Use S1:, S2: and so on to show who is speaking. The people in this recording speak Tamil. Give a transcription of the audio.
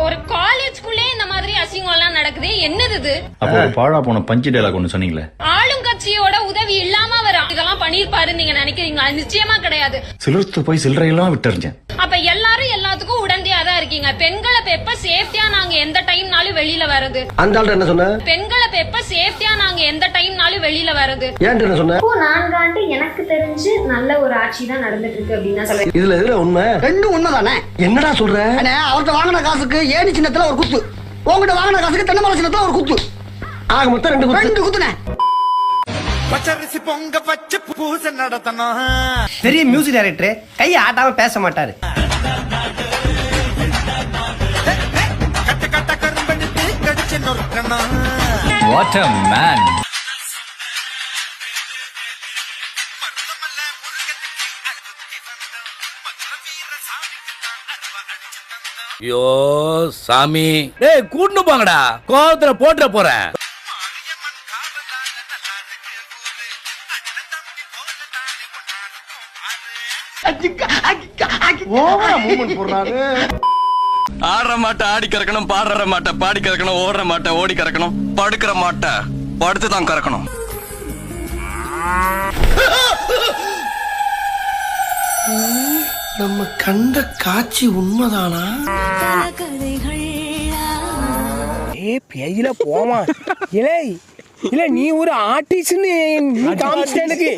S1: ஒரு காலேஜ்க்குள்ளே இந்த மாதிரி அசிங்கம் எல்லாம் நடக்குது. என்னது இது?
S2: அப்போ பாழா போன பஞ்சு டயலாக் ஒன்னு சொன்னீங்களே,
S1: ஆளுங்கட்சியோட உதவி இல்லாம வர இதெல்லாம் பண்ணிருப்பாரு நீங்க நினைக்கிறீங்களா? நிச்சயமா கிடையாது.
S2: சிலிர்த்து போய் சில்லறையெல்லாம் விட்டுருந்தேன்.
S1: அப்ப எல்லாரும் எல்லாத்துக்கும் உடந்தையா தான் இருக்கீங்க. பெண்களை எப்ப சேஃப்டியா நாங்க எந்த டைம்னாலும் வெளியில வரது?
S3: அந்த ஆள் என்ன சொன்ன?
S1: பெண்களை எப்ப சேஃப்டியா நாங்க எந்த டைம்னாலும் வெளியில வரது?
S3: ஏன் என்ன சொன்ன?
S4: 4 ஆண்டு எனக்கு தெரிஞ்சு நல்ல ஒரு ஆட்சி தான் நடந்துட்டு இருக்கு அப்படின்னு சொல்றேன்.
S3: இதுல உண்மை? ரெண்டும் உண்மைதானே. என்னடா சொல்ற? அவர்கிட்ட வாங்கின காசுக்கு ஏணி சின்னத்துல ஒரு குத்து, உங்ககிட்ட வாங்கின காசுக்கு தென்னமலை சின்னத்துல ஒரு குத்து, ஆக மொத்தம் 2 குத்துனே.
S5: பச்சரிசி பொங்க பச்சை பூசை நடத்தணும்.
S3: பெரிய மியூசிக் டைரக்டர் கையை ஆட்டாம பேச மாட்டாரு.
S5: கட்ட கட்ட கரும்பெடுத்து கடிச்சு நொறுக்கணும்.
S2: What a man.
S6: ஐயோ சாமி, டேய் கூட்டு போங்கடா, கோவத்துல போட்டுற போறேன்.
S7: ஆடுற மாட்டை ஆடி கறக்கணும், பாடுற மாட்டை பாடி கறக்கணும், ஓடுற மாட்டை ஓடி கறக்கணும், படுக்கிற மாட்டை படுத்துதான் கறக்கணும்.
S3: நம்ம கண்ட காட்சி உண்மைதானா?
S8: பேயில போமா இல்ல நீ ஒரு ஆர்டிஸ்ட்னு காமிச்சிட்ட எனக்கு.